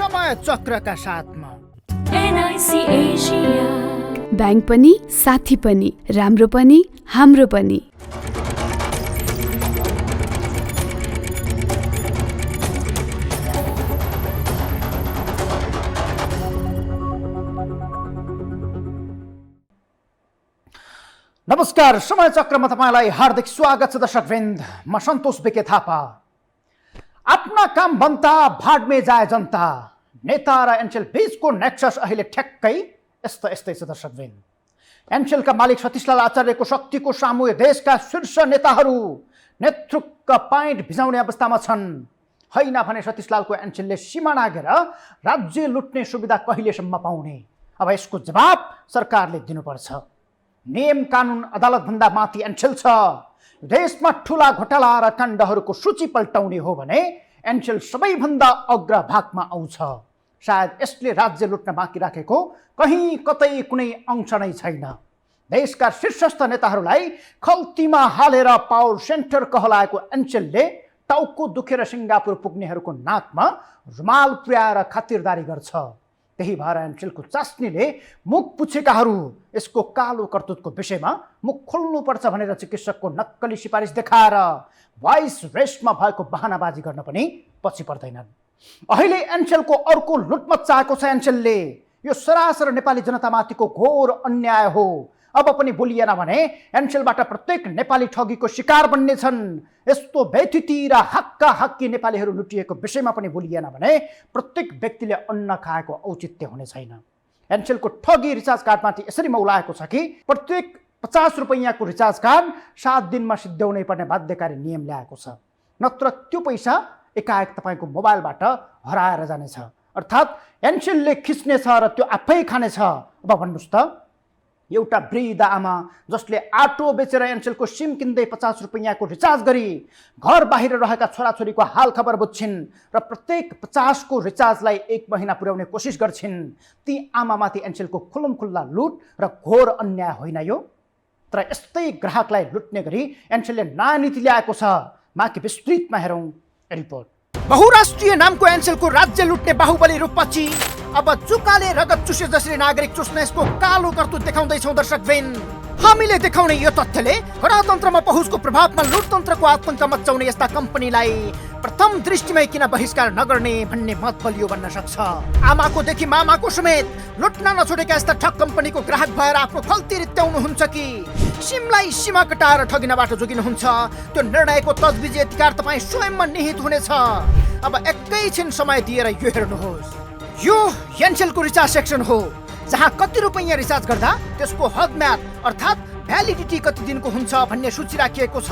समय चक्रका साथमा NIC Asia. Bank पनि साथी पनि राम्रो पनि हाम्रो पनि। नमस्कार, समय चक्रमा तपाईलाई हार्दिक स्वागत छ दर्शकवृन्द। म सन्तोष बिके थापा। आफ्ना काम बनता भाडमे जाए जनता, नेता र एनसेल बीचको नेक्सस अहिले ठ्याक्कै यस्तै छ दर्शकवृन्द। एनसेलका मालिक सतीशलाल आचार्यको शक्तिको सामु देशका शीर्ष नेताहरू नेतृत्वका पाइन्ट भिजाउने अवस्थामा छन्। होइन भने सतीशलालको एनसेलले सीमा नागेर राज्य लुट्ने सुविधा कहिलेसम्म पाउने? अब यसको जवाब सरकारले दिनुपर्छ। नियम कानुन अदालत भन्दा माथि एनसेल छ। देशमा ठुला घोटाला र काण्डहरूको सूची पल्टाउने हो भने एनसेल सबैभन्दा अग्रभागमा आउँछ। सायद यसले राज्य लुट्न बाँकी राखेको कहीँ कतै कुनै अंश नै छैन। देशका शीर्षस्थ नेताहरूलाई खल्तीमा हालेर पावर सेन्टर कहलाएको एनसेलले टाउको दुखेर सिङ्गापुर पुग्नेहरूको नाकमा रुमाल पुर्याएर खातिरदारी गर्छ। त्यही भएर एनसेलको चास्नीले मुख पुछेकाहरू यसको कालो कर्तुतको विषयमा मुख खोल्नुपर्छ भनेर चिकित्सकको नक्कली सिफारिस देखाएर भोइस रेस्टमा भएको बहानाबाजी गर्न पनि पछि पर्दैनन्। अहिले एनसेलको अर्को लुटमट चाहेको छ एनसेलले। यो सरासर नेपाली जनतामाथिको घोर अन्याय हो। अब पनि बोलिएन भने एनसेलबाट प्रत्येक नेपाली ठगीको शिकार बन्ने छन्। यस्तो व्यथिति र हक्का हक्की नेपालीहरू लुटिएको विषयमा पनि बोलिएन भने प्रत्येक व्यक्तिले अन्न खाएको औचित्य हुने छैन। एनसेलको ठगी रिचार्ज कार्डमाथि यसरी मौलाएको छ कि प्रत्येक 50 रुपैयाँको रिचार्ज कार्ड 7 दिनमा सिद्ध्याउनै पर्ने बाध्यकारी नियम ल्याएको छ। नत्र त्यो पैसा एकाएक तपाईँको मोबाइलबाट हराएर जानेछ। अर्थात् एनसेलले खिच्नेछ र त्यो आफै खानेछ। अब भन्नुहोस् त, एउटा वृद्ध आमा जसले आटो बेचेर एनसेलको सिम किन्दै 50 रुपैयाँको रिचार्ज गरी घर बाहिर रहेका छोराछोरीको हाल खबर बुझ्छिन् र प्रत्येक 50 को रिचार्जलाई 1 महिना पुर्याउने कोसिस गर्छिन्। ती आमामाथि एनसेलको खुल्लमखुल्ला लुट र घोर अन्याय होइन यो? तर यस्तै ग्राहकलाई लुट्ने गरी एनसेलले नयाँ नीति ल्याएको छ। माथि विस्तृतमा हेरौँ रिपोर्ट। बहुराष्ट्रिय नामको एनसेलको राज्य लुट्ने बाहुबली रूपपछि अब जुकाले रगत चुसे जसरी नागरिक चुस्न यसको कालो कर्तुत देखाउँदैछौँ दर्शकवृन्द। हामीले देखाउने यो तथ्यले गणतन्त्रमा पहुँचको प्रभावमा लुटतन्त्रको आतंक मचाउने यस्ता कम्पनीलाई प्रथम दृष्टिमै किन बहिष्कार नगर्ने भन्ने मत बलियो बन्न सक्छ। आमाकोदेखि मामाको समेत लुट्न नछोडेका यस्ता ठग कम्पनीको ग्राहक भएर आफ्नो खल्ती रित्याउनुहुन्छ कि सिमलाई सीमा कटाएर ठगिनबाट जोगिनुहुन्छ? त्यो निर्णयको तजविज यतिकार तपाईँ स्वयंमा निहित हुनेछ। अब एकैछिन समय दिएर यो हेर्नुहोस्। यो एनसेलको रिचार्ज सेक्सन हो, जहाँ कति रुपैयाँ रिचार्ज गर्दा त्यसको हद म्याद अर्थात् भ्यालिडिटी कति दिनको हुन्छ भन्ने सूची राखिएको छ।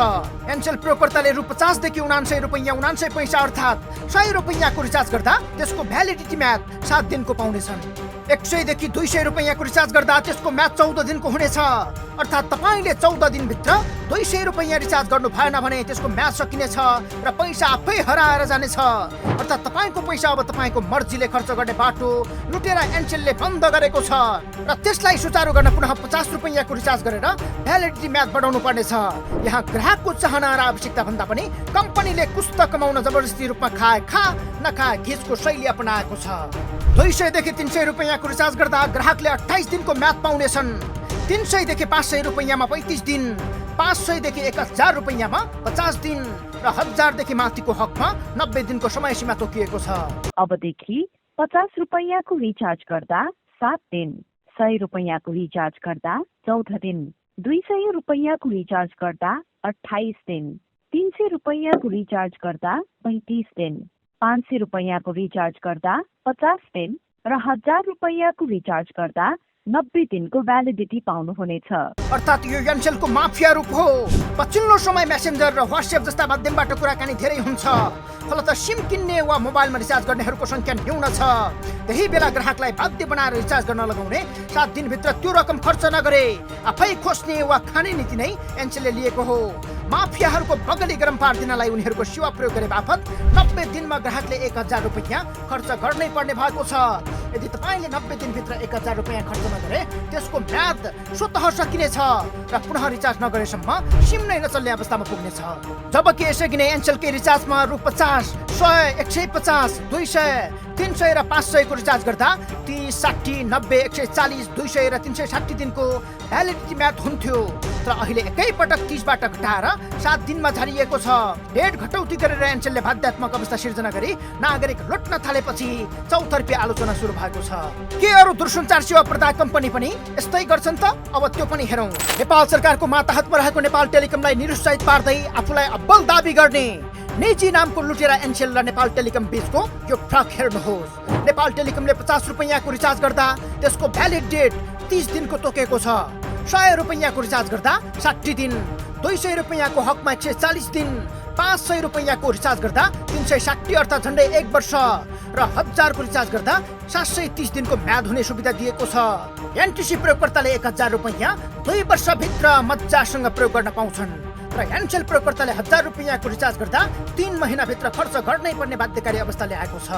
एनसेल प्रयोगकर्ताले रु 50 देखि 99 रुपैयाँ 99 पैसा अर्थात् 100 रुपैयाँको रिचार्ज गर्दा त्यसको भ्यालिडिटी म्याद 7 दिनको पाउनेछन्। 100 देखि 200 रुपैयाँको रिचार्ज गर्दा त्यसको म्याद 14 दिनको हुनेछ। अर्थात् तपाईँले 14 दिनभित्र 200 रुपैयाँ रिचार्ज गर्नु भएन भने त्यसको म्याद सकिनेछ र पैसा आफै हराएर जानेछ। अर्थात् तपाईँको पैसा अब तपाईँको मर्जीले खर्च गर्ने बाटो लुटेर एनसेलले बन्द गरेको छ र त्यसलाई सुचारू गर्न पुनः 50 रुपैयाँको रिचार्ज गरेर भ्यालिडिटी म्याद बढाउनु पर्नेछ। यहाँ ग्राहकको चाहना र आवश्यकता भन्दा पनि कम्पनीले कुस्त कमाउन जबरजस्ती रूपमा खाए खा नखाए घिचको शैली अपनाएको छ। 200 देखि 300 रुपैयाँको रिचार्ज गर्दा ग्राहकले 28 दिनको म्याद पाउनेछन्। 300 देखि 500 रुपैयाँमा 35 दिन, 500 देखि 1000 रुपैयाँमा 50 दिन र 1000 देखि माथिको हकमा 90 दिनको समय सीमा तोकिएको छ। अबदेखि 50 रुपैयाँको रिचार्ज गर्दा 7 दिन, 100 रुपैयाँको रिचार्ज गर्दा 14 दिन, 200 रुपैयाँको रिचार्ज गर्दा 28 दिन, 300 रुपैयाँको रिचार्ज गर्दा 35 दिन, 500 रुपैयाँको रिचार्ज गर्दा 50 दिन र 1000 रुपैयाँको रिचार्ज गर्दा 90 दिनको भ्यालिडिटी पाउनुहुनेछ। अर्थात् यो एनसेलको माफिया रूप हो। पछिल्लो समय मेसेन्जर र व्हाट्सएप जस्ता माध्यमबाट कुराकानी धेरै हुन्छ। फलत सिम किन्ने वा मोबाइलमा रिचार्ज गर्नेहरूको संख्या न्यून छ। त्यही बेला ग्राहकलाई बाध्य बनाएर रिचार्ज गर्न लगाउने, 7 दिनभित्र त्यो रकम खर्च नगरे आफै खोज्ने वा खाने नीति नै एनसेलले लिएको हो। माफियाहरूको बगली गरम पार्दिनलाई उनीहरूको सेवा प्रयोग गरे बापत 90 दिनमा ग्राहकले 1000 रुपैयाँ खर्च गर्नै पर्ने भएको छ। यदि तपाईँले 90 दिनभित्र 1000 रुपैयाँ खर्च नगरे त्यसको म्याद स्वतः सकिनेछ र पुनः रिचार्ज नगरेसम्म सिम नै नचल्ने अवस्थामा पुग्नेछ। जबकि यसअघि नै एनसेलकै रिचार्जमा रु 50, 100, 150, 200, 300 र 500 को रिचार्ज गर्दा 30, 60, 90, 140, 200 र 360 दिनको भ्यालिडिटी म्याद हुन्थ्यो। तर अहिले एकैपटक 30 बाट घटाएर 7 दिनमा झारिएको छ। डेढ घटौती गरेर एनसेलले बाध्यात्मक अवस्था सिर्जना गरी नागरिक लुट्न थालेपछि चौतर्फी आलोचना सुरु भएको छ। के अरू दूरसञ्चार सेवा प्रदायक कम्पनी पनि यस्तै गर्छन् त? अब त्यो पनि हेरौँ। नेपाल सरकारको माताहतमा रहेको नेपाल टेलिकमलाई निरुत्साहित पार्दै आफूलाई अब्बल दाबी गर्ने निजी नामको लुटेरा एनसेल र नेपाल टेलिकम बीचको यो फरक हेर्नुहोस्। नेपाल टेलिकमले 50 रुपैयाँको रिचार्ज गर्दा त्यसको भ्यालिड डेट 30 दिनको तोकेको छ। 100 रुपैयाँको रिचार्ज गर्दा 60 दिन, 200 रुपैयाँको हकमा 140 दिन, 500 रुपैयाँको रिचार्ज गर्दा 360 अर्थात् झन्डै 1 वर्ष र 1000 को रिचार्ज गर्दा 730 दिनको म्याद हुने सुविधा दिएको छ। एनटिसी प्रयोगकर्ताले 1000 रुपैयाँ 2 वर्षभित्र मजासँग प्रयोग गर्न पाउँछन् र एनसेल प्रयोगकर्ताले 1000 रुपैयाँको रिचार्ज गर्दा 3 महिनाभित्र खर्च गर्नै पर्ने बाध्यकारी अवस्था ल्याएको छ।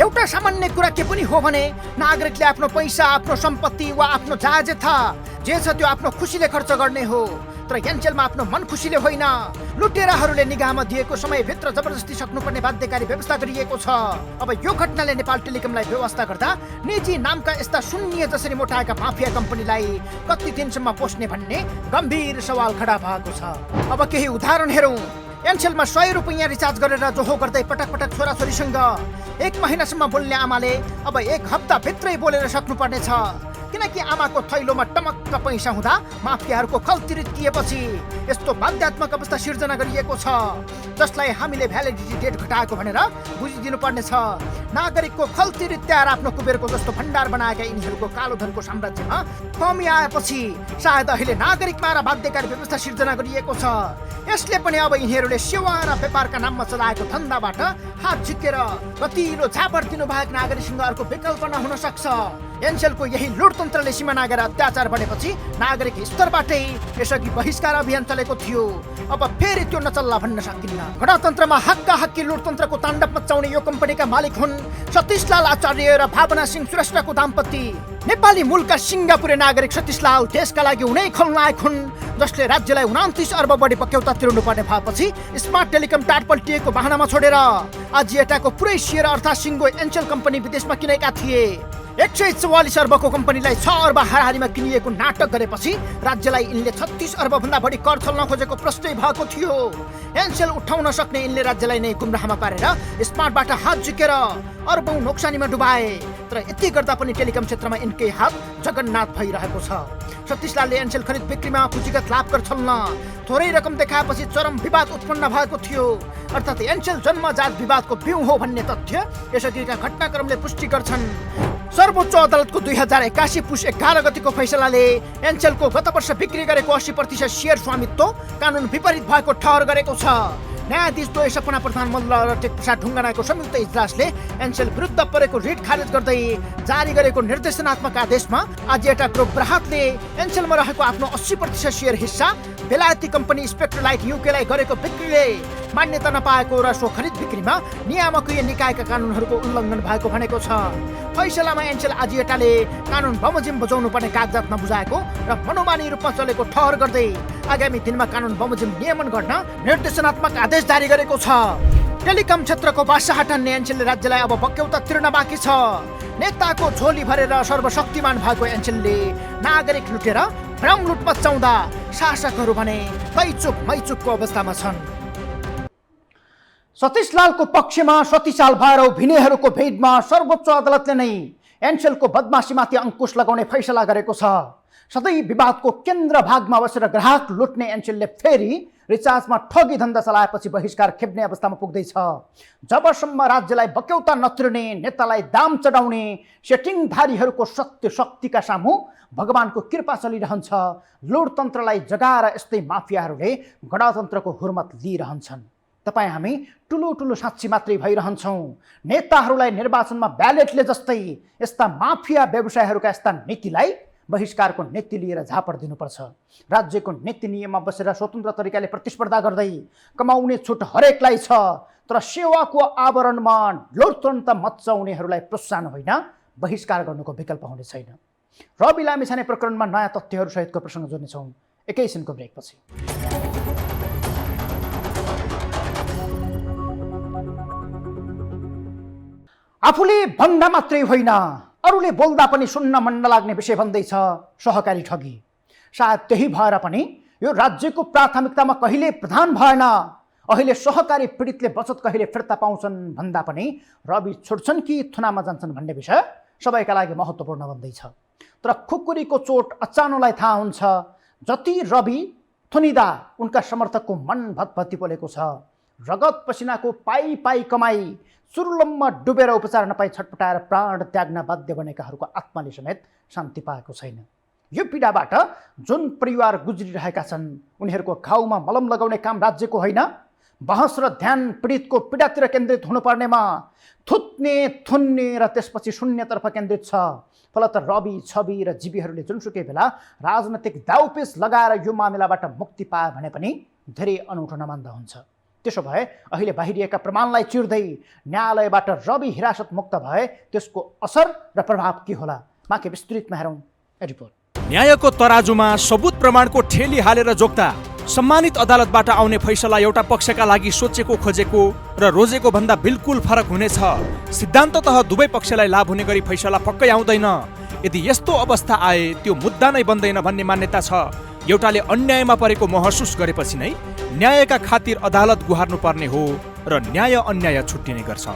एउटा सामान्य कुरा के पनि हो भने नागरिकले आफ्नो पैसा, आफ्नो सम्पत्ति वा आफ्नो जायजथा जे छ त्यो आफ्नो खुसीले खर्च गर्ने हो। तर एनसेलमा आफ्नो मन खुसीले होइन, लुटेराहरूले निगाहमा दिएको समयभित्र जबरजस्ती सक्नुपर्ने बाध्यकारी व्यवस्था गरिएको छ। अब यो घटनाले नेपाल टेलिकमलाई व्यवस्था गर्दा निजी नामका यस्ता शून्य जसरी मोटाएका माफिया कम्पनीलाई कति दिनसम्म पोस्ने भन्ने गम्भीर सवाल खडा भएको छ। अब केही उदाहरण हेरौँ। एनसेलमा 100 रुपैयाँ रिचार्ज गरेर जोहो गर्दै पटक पटक छोराछोरीसँग 1 महिनासम्म बोल्ने आमाले अब 1 हप्ताभित्रै बोलेर सक्नुपर्ने छ, किनकि आमाको थैलोमा टमक्क पैसा हुँदा माफियाहरूको खल्तिरिएपछि यस्तो बाध्यात्मक अवस्था सिर्जना गरिएको छ, जसलाई हामीले भ्यालिडिटी डेट घटाएको भनेर बुझिदिनु पर्ने छ। नागरिकको खल्तिरित्याएर आफ्नो कुबेरको जस्तो भण्डार बनाएका यिनीहरूको कालो धनको साम्राज्यमा कमी आएपछि सायद अहिले नागरिकमा र बाध्यकारी व्यवस्था सिर्जना गरिएको छ। यसले पनि अब यिनीहरूले सेवा र व्यापारका नाममा चलाएको धन्दाबाट हात झिकेर गतिलो झापड दिनु बाहेक नागरिकसँग अर्को विकल्प नहुन सक्छ। एनसेलको यही लुटतन्त्रले सीमा नागेर अत्याचार बढेपछि नागरिक स्तरबाटै यसअघि बहिष्कार अभियान चलेको थियो। अब फेरि त्यो नचल्ला भन्न सकिन्न। गणतन्त्रमा हक्का हक्की लुटतन्त्रको ताण्डव मचाउने यो कम्पनीका मालिक हुन् सतीशलाल आचार्य र भावना सिंह श्रेष्ठको दाम्पत्ति। नेपाली मूलका सिङ्गापुरे नागरिक सतीशलाल देशका लागि हुनै खलनायक हुन्, जसले राज्यलाई 29 अर्ब बढी बक्यौता तिर्नु पर्ने भएपछि स्मार्ट टेलिकम टाटपल्टिएको बहानामा छोडेर आजिएटाको पुरै सेयर अर्थात् सिङ्गो एनसेल कम्पनी विदेशमा किनेका थिए। 144 अर्बको कम्पनीलाई 6 अर्ब हाराहारीमा किनिएको नाटक गरेपछि राज्यलाई यिनले 36 अर्ब भन्दा बढी कर छल्न खोजेको प्रश्नै भएको थियो। एनसेल उठाउन सक्ने यिनले राज्यलाई नै गुमराहमा पारेर स्मार्टबाट हात झिकेर अर्बौं नोक्सानीमा डुबाए। तर यति गर्दा पनि टेलिकम क्षेत्रमा यिनकै हात जगन्नाथ भइरहेको छ। सतीशलालले एनसेल खरिद बिक्रीमा पुँजीगत लाभ कर छल्न थोरै रकम देखाएपछि चरम विवाद उत्पन्न भएको थियो। अर्थात् एनसेल जन्मजात विवादको बिउ हो भन्ने तथ्य यसअघिका घटनाक्रमले पुष्टि गर्छन्। सर्वोच्च अदालतको 2081 पुस 11 गतिको फैसलाले एनसेलको गत वर्ष बिक्री गरेको 80% सेयर स्वामित्व कानुन विपरीत भएको ठहर गरेको छ। न्यायाधीश द्वय सपना प्रधान मल्ल र टेकप्रसाद ढुङ्गानाको संयुक्त इजलासले एनसेल विरुद्ध परेको रिट खारेज गर्दै जारी गरेको निर्देशनात्मक आदेशमा आजिएटा ग्रुप ग्राहकले एनसेलमा रहेको आफ्नो 80% सेयर हिस्सा बेलायती कम्पनी स्पेक्ट्रलाइट युकेलाई गरेको बिक्रीले मान्यता नपाएको र सो खरिद बिक्रीमा नियामकीय निकायका कानुनहरूको उल्लङ्घन भएको भनेको छ। फैसलामा एनसेल आजिएटाले कानुन बमोजिम बजाउनु पर्ने कागजात नबुझाएको र मनोमानी रूपमा चलेको ठहर गर्दै आगामी दिनमा कानुन बमोजिम नियमन गर्न निर्देशनात्मक आदेश जारी गरेको छ। टेलिकम क्षेत्रको बादशाह ठान्ने एनसेलले राज्यलाई अब बक्यौता तिर्न बाँकी छ। नेताको झोली भरेर सर्वशक्तिमान भएको एनसेलले नागरिक लुटेर भ्रम लुट मचाउँदा शासकहरू भने तैचुक मैचुकको अवस्थामा छन्। सतीशलालको पक्षमा शक्तिशाल भएर उभिनेहरूको भिडमा सर्वोच्च अदालतले नै एनसेलको बदमाशीमाथि अंकुश लगाउने फैसला गरेको छ। सधैँ विवादको केन्द्र भागमा बसेर ग्राहक लुट्ने एनसेलले फेरि रिचार्जमा ठगी धन्दा चलाएपछि बहिष्कार खेप्ने अवस्थामा पुग्दैछ। जबसम्म राज्यलाई बक्यौता नतिर्ने, नेतालाई दाम चढाउने सेटिङधारीहरूको सत्य शक्तिका सामु भगवानको कृपा चलिरहन्छ, लोकतन्त्रलाई जगाएर यस्तै माफियाहरूले गणतन्त्रको हुर्मत लिइरहन्छन्। तपाईँ हामी ठुलो ठुलो साक्षी मात्रै भइरहन्छौँ। नेताहरूलाई निर्वाचनमा ब्यालेटले जस्तै यस्ता माफिया व्यवसायहरूका यस्ता नीतिलाई बहिष्कारको नीति लिएर झापड दिनुपर्छ। राज्यको नीति नियममा बसेर स्वतन्त्र तरिकाले प्रतिस्पर्धा गर्दै कमाउने छुट हरेकलाई छ, तर सेवाको आवरणमा लोकतन्त्र मचाउनेहरूलाई प्रोत्साहन होइन बहिष्कार गर्नुको विकल्प हुने छैन। रवि लामिछाने प्रकरणमा नयाँ तथ्यहरू सहितको प्रसङ्ग जोड्नेछौँ एकैछिनको ब्रेकपछि। आफूले भन्दा मात्रै होइन अरूले बोल्दा पनि सुन्न मन नलाग्ने विषय भन्दैछ सहकारी ठगी। सायद त्यही भएर पनि यो राज्यको प्राथमिकतामा कहिले प्रधान भएन। अहिले सहकारी पीडितले बचत कहिले फिर्ता पाउँछन् भन्दा पनि रवि छुट्छन् कि थुनामा जान्छन् भन्ने विषय सबैका लागि महत्त्वपूर्ण बन्दैछ। तर खुकुरीको चोट अचानोलाई थाहा हुन्छ, जति रवि थुनिदा उनका समर्थकको मन भत्भत्ती पोलेको छ। रगत पसिनाको पाई पाई कमाई सुरुलम्मा डुबेर उपचार नपाई छटपटाएर प्राण त्याग्न बाध्य बनेकाहरूको आत्माले समेत शान्ति पाएको छैन। यो पीडाबाट जुन परिवार गुज्रिरहेका छन् उनीहरूको घाउमा मलम लगाउने काम राज्यको होइन। बहस र ध्यान पीडितको पीडातिर केन्द्रित हुनुपर्नेमा थुत्ने थुन्ने र त्यसपछि शून्यतर्फ केन्द्रित छ। फलत रवि छवि र जीवीहरूले जुनसुकै बेला राजनैतिक दाउपेच लगाएर यो मामिलाबाट मुक्ति पाए भने पनि धेरै अनौठो नमान्दा हुन्छ। त्यसो भए अहिले बाहिरिएका प्रमाणलाई चिर्दै न्यायालयबाट रवि हिरासत मुक्त भए त्यसको असर र प्रभाव के होला, माथि विस्तृतमा हेरौँ रिपोर्ट। न्यायको तराजुमा सबुत प्रमाणको ठेली हालेर जोक्ता सम्मानित अदालतबाट आउने फैसला एउटा पक्षका लागि सोचेको खोजेको र रोजेको भन्दा बिल्कुल फरक हुनेछ। सिद्धान्ततः दुवै पक्षलाई लाभ हुने गरी फैसला पक्कै आउँदैन। यदि यस्तो अवस्था आए त्यो मुद्दा नै बन्दैन भन्ने मान्यता छ। एउटाले अन्यायमा परेको महसुस गरेपछि नै न्यायका खातिर अदालत गुहार्नु पर्ने हो र न्याय अन्याय छुट्टिने गर्छ।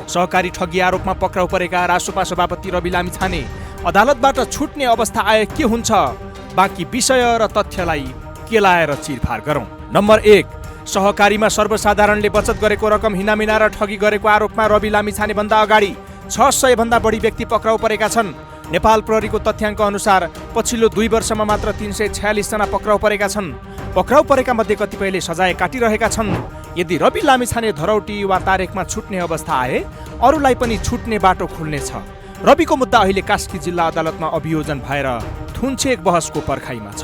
सहकारी ठगी आरोपमा पक्राउ परेका रासोपा सभापति रवि लामिछाने अदालतबाट छुट्ने अवस्था आए के हुन्छ? बाँकी विषय र तथ्यलाई केलाएर चिरफार गरौँ। नम्बर 1, सहकारीमा सर्वसाधारणले बचत गरेको रकम हिनामिना र ठगी गरेको आरोपमा रवि लामिछाने भन्दा अगाडि 600 भन्दा बढी व्यक्ति पक्राउ परेका छन्। नेपाल प्रहरीको तथ्याङ्क अनुसार पछिल्लो 2 वर्षमा मात्र 346 जना पक्राउ परेका छन्। पक्राउ परेका मध्ये कतिपयले सजाय काटिरहेका छन्। यदि रवि लामिछाने धरौटी वा तारेखमा छुट्ने अवस्था आए अरूलाई पनि छुट्ने बाटो खुल्नेछ। रविको मुद्दा अहिले कास्की जिल्ला अदालतमा अभियोजन भएर थुन्चेक बहसको पर्खाइमा छ।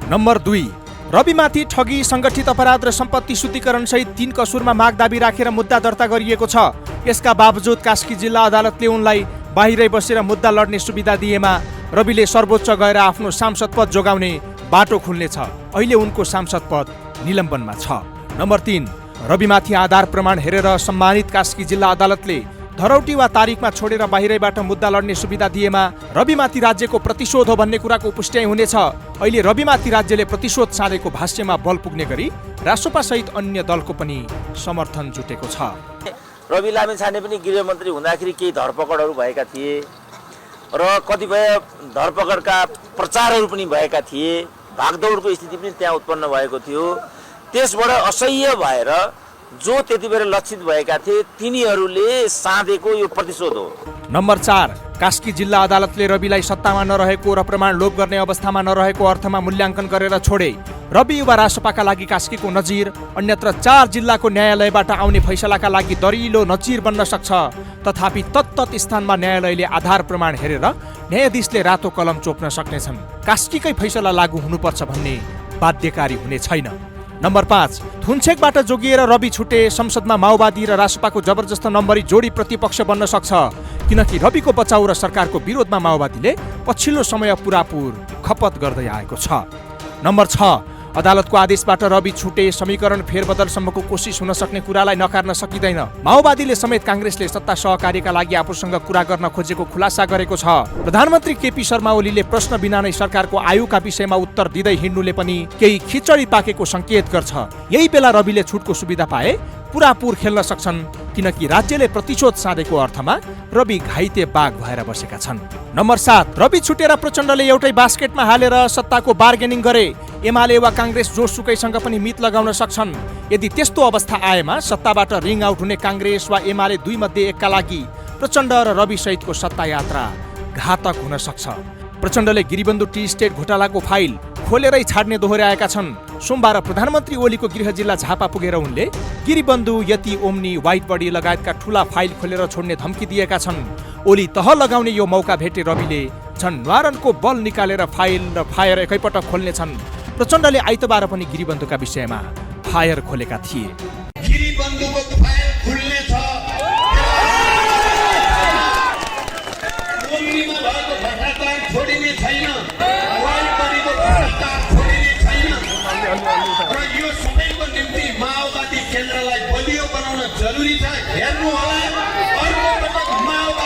नम्बर 2, रविमाथि ठगी, सङ्गठित अपराध र सम्पत्ति शुद्धिकरण सहित 3 कसुरमा माग दाबी राखेर मुद्दा दर्ता गरिएको छ। यसका बावजुद कास्की जिल्ला अदालतले उनलाई बाहिरै बसेर मुद्दा लड्ने सुविधा दिएमा रविले सर्वोच्च गएर आफ्नो सांसद पद जोगाउने बाटो खुल्नेछ। अहिले उनको सांसद पद निलम्बनमा छ। नम्बर 3, रविमाथि आधार प्रमाण हेरेर सम्मानित कास्की जिल्ला अदालतले धरौटी वा तारिखमा छोडेर बाहिरैबाट मुद्दा लड्ने सुविधा दिएमा रविमाथि राज्यको प्रतिशोध हो भन्ने कुराको पुष्टि हुनेछ। अहिले रविमाथि राज्यले प्रतिशोध साधेको भाष्यमा बल पुग्ने गरी रासोपा सहित अन्य दलको पनि समर्थन जुटेको छ। रवि लामिछाने पनि गृहमन्त्री हुँदाखेरि केही धरपकडहरू भएका थिए र कतिपय धरपकडका प्रचारहरू पनि भएका थिए। भागदौडको स्थिति पनि त्यहाँ उत्पन्न भएको थियो। त्यसबाट असह्य भएर जो त्यति बेला लक्षित भएका थिए तिनीहरूले साधेको यो प्रतिशोध हो। नम्बर 4, कास्की जिल्ला अदालतले रविलाई सत्तामा नरहेको र प्रमाण लोप गर्ने अवस्थामा नरहेको अर्थमा मूल्याङ्कन गरेर छोडे। रवि युवा रासोपाका लागि कास्कीको नजिर, अन्यत्र 4 जिल्लाको न्यायालयबाट आउने फैसलाका लागि दरिलो नजिर बन्न सक्छ। तथापि तत्तत स्थानमा न्यायालयले आधार प्रमाण हेरेर न्यायाधीशले रातो कलम चोप्न सक्नेछन्। कास्कीकै फैसला लागू हुनुपर्छ भन्ने बाध्यकारी हुने छैन। नम्बर 5, थुन्चेकबाट जोगिएर रवि छुटे। संसदमा माओवादी र रासोपाको जबरजस्त नम्बरी जोडी प्रतिपक्ष बन्न सक्छ, किनकि रविको बचाउ र सरकारको विरोधमा माओवादीले पछिल्लो समय पुरापुर खपत गर्दै आएको छ। नम्बर 6, अदालतको आदेशबाट रवि छुटे समीकरण फेरबदलसम्मको कोसिस हुन सक्ने कुरालाई नकार्न सकिँदैन। माओवादीले समेत काङ्ग्रेसले सत्ता सहकार्यका लागि आफूसँग कुरा गर्न खोजेको खुलासा गरेको छ। प्रधानमन्त्री केपी शर्मा ओलीले प्रश्न बिना नै सरकारको आयुका विषयमा उत्तर दिँदै हिँड्नुले पनि केही खिचडी पाकेको संकेत गर्छ। यही बेला रविले छुटको सुविधा पाए पुरापुर खेल्न सक्छन्, किनकि राज्यले प्रतिशोध साधेको अर्थमा रवि घाइते बाघ भएर बसेका छन्। नम्बर 7, रवि छुटेर प्रचण्डले एउटै बास्केटमा हालेर सत्ताको बार्गेनिङ गरे। एमाले वा काङ्ग्रेस जोसुकैसँग पनि मित लगाउन सक्छन्। यदि त्यस्तो अवस्था आएमा सत्ताबाट रिङ आउट हुने काङ्ग्रेस वा एमाले 2 मध्ये एकका लागि प्रचण्ड र रवि सहितको सत्ता यात्रा घातक हुन सक्छ। प्रचण्डले गिरिबन्धु टी स्टेट घोटालाको फाइल खोलेरै छाड्ने दोहोर्याएका छन्। सोमबार प्रधानमन्त्री ओलीको गृह जिल्ला झापा पुगेर उनले गिरिबन्धु, यति, ओम्नी, व्हाइट बडी लगायतका ठूला फाइल खोलेर छोड्ने धम्की दिएका छन्। ओली तह लगाउने यो मौका भेटे रविले झन् न्वारनको बल निकालेर फाइल र फायर एकैपटक खोल्नेछन्। प्रचण्डले आइतबार पनि गिरिबन्धुका विषयमा फायर खोलेका थिए। गिरिबन्धुको फाइल खुल्ने छ। ओम्नीमा भएको भ्रष्टाचार छोडिने छैन। व्हाइट बडीको भ्रष्टाचार छोडिने छैन। र यो सबैको निम्ति माओवादी केन्द्रलाई बलियो बनाउन जरुरी छ। हेर्नु होला, अर्को पटक माओवादी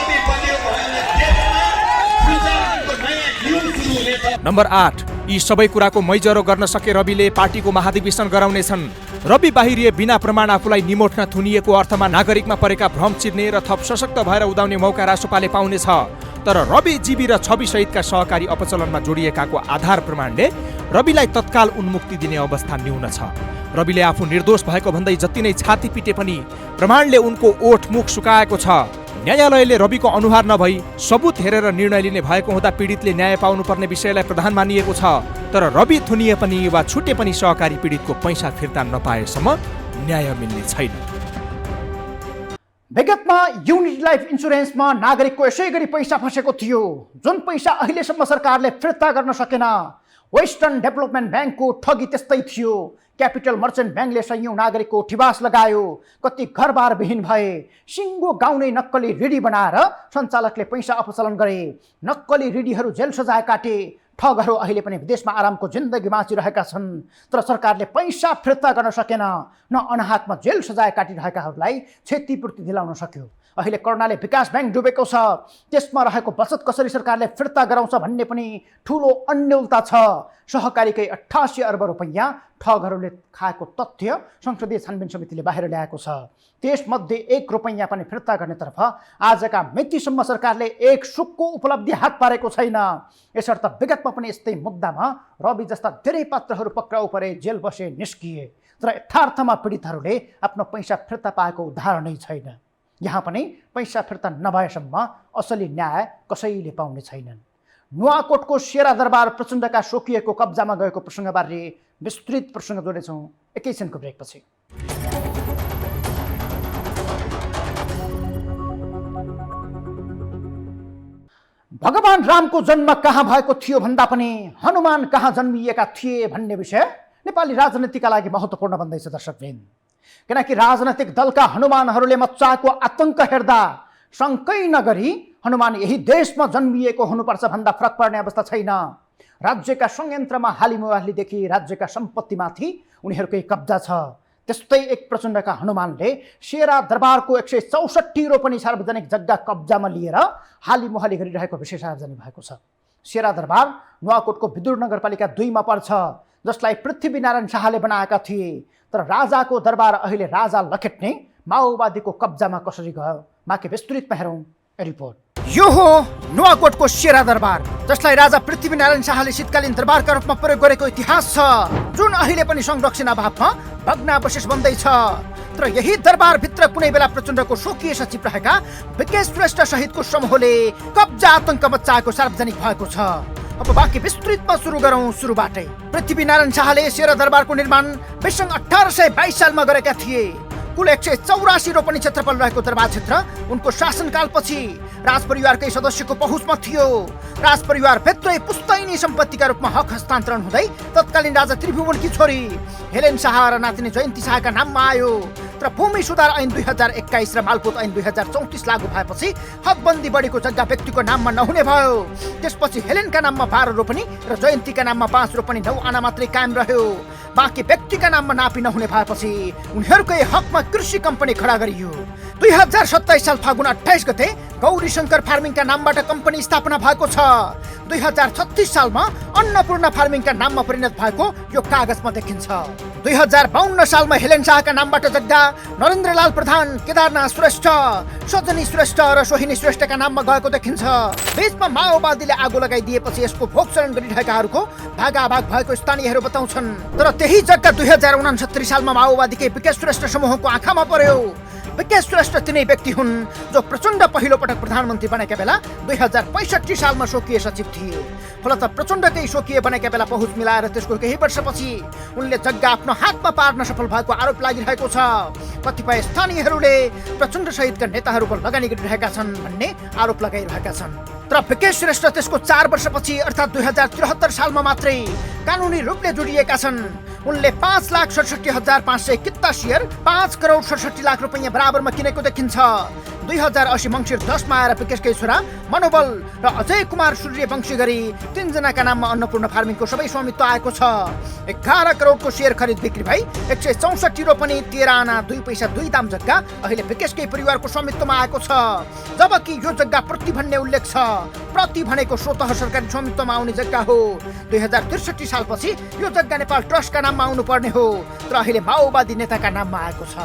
नम्बर 8, यी सबै कुराको मैजरो गर्न सके रविले पार्टीको महाधिवेशन गराउनेछन्। रवि बाहिरिए बिना प्रमाण आफूलाई निमोठ्न थुनिएको अर्थमा नागरिकमा परेका भ्रम चिर्ने र थप सशक्त भएर उदाउने मौका रासोपाले पाउनेछ। तर रवि जीवी र छवि सहितका सहकारी अपचलनमा जोडिएकाको आधार प्रमाणले रविलाई तत्काल उन्मुक्ति दिने अवस्था न्यून छ। रविले आफू निर्दोष भएको भन्दै जति नै छाती पिटे पनि प्रमाणले उनको ओठ मुख सुकाएको छ। न्यायालयले रविको अनुहार नभई सबुत हेरेर निर्णय लिने भएको हुँदा पीडितले न्याय पाउनुपर्ने विषयलाई प्रधान मानिएको छ। तर रवि थुनिए पनि वा छुटे पनि सहकारी पीडितको पैसा फिर्ता नपाएसम्म न्याय मिल्ने छैन। विगतमा युनिटी लाइफ इन्सुरेन्समा नागरिकको यसै गरी पैसा फसेको थियो, जुन पैसा अहिलेसम्म सरकारले फिर्ता गर्न सकेन। वेस्टर्न डेभलपमेन्ट ब्याङ्कको ठगी त्यस्तै थियो। क्यापिटल मर्चेन्ट ब्याङ्कले सयौं नागरिकको ठिबास लगायो, कति घरबार विहीन भए। सिङ्गो गाउँनै नक्कली रिडी बनाएर सञ्चालकले पैसा अपचलन गरे। नक्कली रिडीहरू जेल सजाय काटे। ठगहरू अहिले पनि विदेशमा आरामको जिन्दगी बाँचिरहेका छन्, तर सरकारले पैसा फिर्ता गर्न सकेन। न अनाहकमा जेल सजाय काटिरहेकाहरूलाई क्षतिपूर्ति दिलाउन सक्यो। अहिले करुणाले विकास ब्याङ्क डुबेको छ, त्यसमा रहेको बचत कसरी सरकारले फिर्ता गराउँछ भन्ने पनि ठुलो अन्यलता छ। सहकारीकै 88 अर्ब रुपैयाँ ठगहरूले खाएको तथ्य संसदीय छानबिन समितिले बाहिर ल्याएको छ। त्यसमध्ये 1 रुपैयाँ पनि फिर्ता गर्नेतर्फ आजका मितिसम्म सरकारले एक सुक्को उपलब्धि हात पारेको छैन। यसर्थ विगतमा पनि यस्तै मुद्दामा रवि जस्ता धेरै पात्रहरू पक्राउ परे, जेल बसे, निस्किए, तर यथार्थमा पीडितहरूले आफ्नो पैसा फिर्ता पाएको उदाहरणै छैन। यहाँ पनि पैसा फिर्ता नभएसम्म असली न्याय कसैले पाउने छैनन्। नुवाकोटको शेरा दरबार प्रचण्डका सोकिएको कब्जामा गएको प्रसङ्गबारे विस्तृत प्रसङ्ग जोड्नेछौँ एकैछिनको ब्रेकपछि। भगवान रामको जन्म कहाँ भएको थियो भन्दा पनि हनुमान कहाँ जन्मिएका थिए भन्ने विषय नेपाली राजनीतिका लागि महत्त्वपूर्ण बन्दैछ दर्शकवृन्द। किनकि राजनैतिक दलका हनुमानहरूले मच्चाएको आतंक हेर्दा शङ्कै नगरी हनुमान यही देशमा जन्मिएको हुनुपर्छ भन्दा फरक पर्ने अवस्था छैन। राज्यका संयन्त्रमा हालिमुहालीदेखि राज्यका सम्पत्तिमाथि उनीहरूकै कब्जा छ। त्यस्तै एक प्रचण्डका हनुमानले शेरा दरबारको 164 रोपनी सार्वजनिक जग्गा कब्जामा लिएर हालिमुहाली गरिरहेको विषय सार्वजनिक भएको छ। शेरा दरबार नुवाकोटको विदुर नगरपालिका 2 मा पर्छ, जसलाई पृथ्वीनारायण शाहले बनाएका थिए। तर राजाको दरबार अहिले राजा लखेट्ने माओवादीको कब्जामा कसरी गयो, माथि विस्तृतमा हेरौँ रिपोर्ट। यो हो नुवाकोटको शेरा दरबार, जसलाई राजा पृथ्वीनारायण शाहले शीतकालीन दरबारका रूपमा प्रयोग गरेको इतिहास छ, जुन अहिले पनि संरक्षण अभावमा भग्नावशेष बन्दैछ। तर यही दरबारभित्र कुनै बेला प्रचण्डको स्वकीय सचिव रहेका विकेश श्रेष्ठ सहितको समूहले कब्जा आतंक मच्चाएको सार्वजनिक भएको छ। अब बाँकी विस्तृतमा सुरु गरौँ सुरुबाटै। पृथ्वीनारायण शाहले शेरा दरबारको निर्माण विसङ 1822 सालमा गरेका थिए। कुल 184 रोपनी क्षेत्रफल रहेको दरबार क्षेत्र उनको शासनकालपछि राजपरिवारकै सदस्यको पहुँचमा थियो। राजपरिवार भित्रै पुस्तैनी सम्पत्तिका रूपमा हक हस्तान्तरण हुँदै तत्कालीन राजा त्रिभुवनकी छोरी हेलेन शाह र नातिनी जयन्ती शाहका नाममा आयो। तर भूमि सुधार ऐन 2021 र मालपोत ऐन 2034 लागू भएपछि हकबन्दी बढीको जग्गा व्यक्तिको नाममा नहुने भयो। त्यसपछि हेलेनका नाममा 12 रोपनी र जयन्तीका नाममा 5 रोपनी 9 आना मात्रै कायम रह्यो। बाँकी व्यक्तिका नाममा नापी नहुने भएपछि उनीहरूकै हकमा कृषि कम्पनी खडा गरियो। 2027 साल फागुन 28 गते गौरी शङ्कर फार्मिङका नामबाट कम्पनी स्थापना भएको छ। 2036 सालमा अन्नपूर्ण फार्मिङका नाममा परिणत भएको यो कागजमा देखिन्छ। 2052 सालमा हेलेन शाहका नामबाट जग्गा नरेन्द्रलाल प्रधान, केदारनाथ श्रेष्ठ, सजनी श्रेष्ठ र सोहिनी श्रेष्ठका नाममा गएको देखिन्छ। बीचमा माओवादीले आगो लगाइदिएपछि यसको भोगचरण गरिरहेकाहरूको भागाभाग भएको स्थानीयहरू बताउँछन्। तर त्यही जग्गा 2069 सालमा माओवादीकै विकेश श्रेष्ठ समूहको आँखामा पर्यो। विकेश श्रेष्ठ तिनै व्यक्ति हुन् जो प्रचण्ड पहिलो पटक प्रधानमन्त्री बनेका बेला 2065 सालमा स्वकीय सचिव थिए। फलत प्रचण्डकै स्वकीय बनेका बेला पहुँच मिलाएर त्यसको केही वर्षपछि उनले जग्गा आफ्नो हातमा पार्न सफल भएको आरोप लागिरहेको छ। कतिपय स्थानीयहरूले प्रचण्ड सहितका नेताहरूको लगानी गरिरहेका छन् भन्ने आरोप लगाइरहेका छन्। तर विकेश श्रेष्ठ त्यसको 4 वर्षपछि अर्थात् 2073 सालमा मात्रै कानुनी रूपले जोडिएका छन्। उनले 5,67,500 किता सेयर 5 करोड 67 लाख रुपैयाँ बराबरमा किनेको देखिन्छ। 2080 मङ्सिर 10 मा आएर विकेशकै छोरा मनोबल र अजय कुमार सूर्य वंशी गरी 3 जनाका नाममा अन्नपूर्ण फार्मिङको सबै स्वामित्व आएको छ। 11 करोडको सेयर खरिद बिक्री भई 164 रोपनी 13 आना 2 पैसा 2 दाम जग्गा अहिले विकेशकै परिवारको स्वामित्वमा आएको छ। जबकि यो जग्गा प्रति भन्ने उल्लेख छ। प्रति भनेको स्वतः सरकारी स्वामित्वमा आउने जग्गा हो। 2063 सालपछि यो जग्गा नेपाल ट्रस्टका नाममा आउनु पर्ने हो, तर अहिले माओवादी नेताका नाममा आएको छ।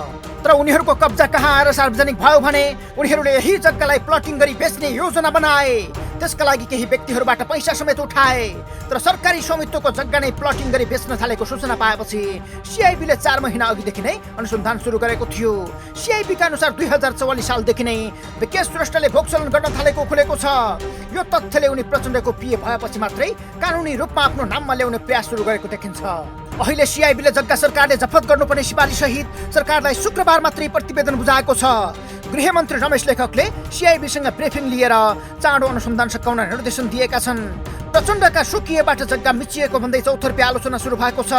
तर उनीहरूको कब्जा कहाँ आएर सार्वजनिक भयो भने उनीहरूले यही जग्गालाई प्लटिङ गरी बेच्ने योजना बनाए। त्यसका लागि केही व्यक्तिहरूबाट पैसा समेत उठाए। तर सरकारी स्वामित्वको जग्गा नै प्लटिङ गरी बेच्न थालेको सूचना पाएपछि सिआइबीले 4 महिना अघिदेखि नै अनुसन्धान सुरु गरेको थियो। सिआइबीका अनुसार 2044 सालदेखि नै विकेश श्रेष्ठले भोगचलन गर्न थालेको खुलेको छ। यो तथ्यले उनी प्रचण्डको पिए भएपछि मात्रै कानुनी रूपमा आफ्नो नाममा ल्याउने प्रयास सुरु गरेको देखिन्छ। अहिले सिआइबीले जग्गा सरकारले जफत गर्नुपर्ने सिफारिस सहित सरकारलाई शुक्रबार मात्रै प्रतिवेदन बुझाएको छ। गृहमन्त्री रमेश लेखकले सिआइबीसँग ब्रिफिङ लिएर चाँडो अनुसन्धान सकाउन निर्देशन दिएका छन्। प्रचण्डका सुकिएबाट जग्गा मिचिएको भन्दै चौतर्फी आलोचना सुरु भएको छ।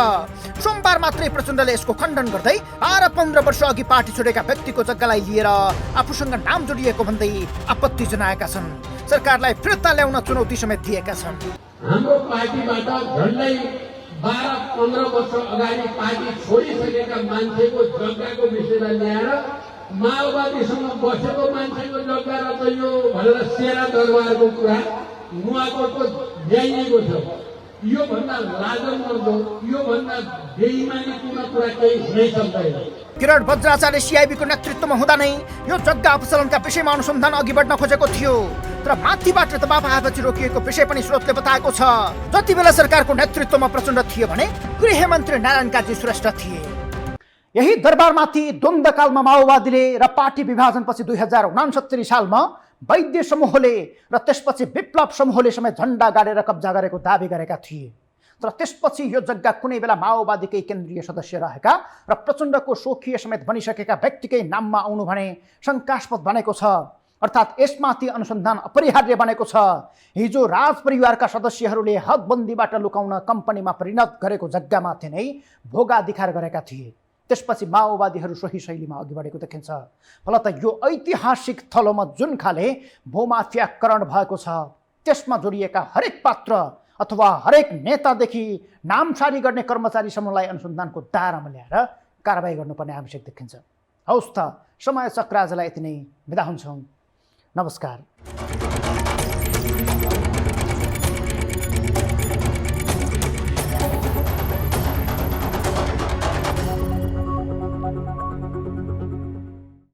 सोमबार मात्रै प्रचण्डले यसको खण्डन गर्दै 12-15 वर्ष अघि पार्टी छोडेका व्यक्तिको जग्गालाई लिएर आफूसँग नाम जोडिएको भन्दै आपत्ति जनाएका छन्। सरकारलाई फिर्ता ल्याउन चुनौती समेत दिएका छन्। हाम्रो पार्टीबाट झन्डै 12-15 वर्ष अगाडि पार्टी छोडिसकेका मान्छेको जग्गाको विषयलाई ल्याएर माओवादीसँग बसेको मान्छेको जग्गा र त यो भनेर सेना दरबारको कुरा नुवाकोटको ल्याइएको छ। यो भन्दा लाजमर्दो, यो भन्दा बेइमानीपूर्ण कुरा केही हुनै सक्दैन। किरण बज्राचार्य सिआइबीको नेतृत्वमा हुँदा नै यो जग्गा अपसलनका विषयमा अनुसन्धान अघि बढ्न खोजेको थियो, तर माथिबाट दबाब आएपछि रोकिएको विषय पनि स्रोतले बताएको छ। जति बेला सरकारको नेतृत्वमा प्रचण्ड थियो भने गृहमन्त्री नारायण काजी श्रेष्ठ थिए। यही दरबारमाथि द्वन्द्वकालमा माओवादीले र पार्टी विभाजनपछि 2069 सालमा वैद्य समूहले र त्यसपछि विप्लव समूहले समेत झण्डा गाडेर कब्जा गरेको दावी गरेका थिए। तर त्यसपछि यो जग्गा कुनै बेला माओवादीकै केन्द्रीय सदस्य रहेका र प्रचण्डको सोखिए समेत बनिसकेका व्यक्तिकै नाममा आउनु भने शङ्कास्पद बनेको छ। अर्थात् यसमाथि अनुसन्धान अपरिहार्य बनेको छ। हिजो राज परिवारका सदस्यहरूले हदबन्दीबाट लुकाउन कम्पनीमा परिणत गरेको जग्गामाथि नै भोगा दिखार गरेका थिए। त्यसपछि माओवादीहरू सोही शैलीमा अघि बढेको देखिन्छ। फलत यो ऐतिहासिक थलोमा जुन खाले भूमाफियाकरण भएको छ त्यसमा जोडिएका हरेक पात्र अथवा हरेक नेतादेखि नामसारी गर्ने कर्मचारीसम्मलाई अनुसन्धानको दायरामा ल्याएर कारबाही गर्नुपर्ने आवश्यक देखिन्छ। हौस् त, समय चक्र आजलाई यति नै। बिदा हुन्छौँ। नमस्कार।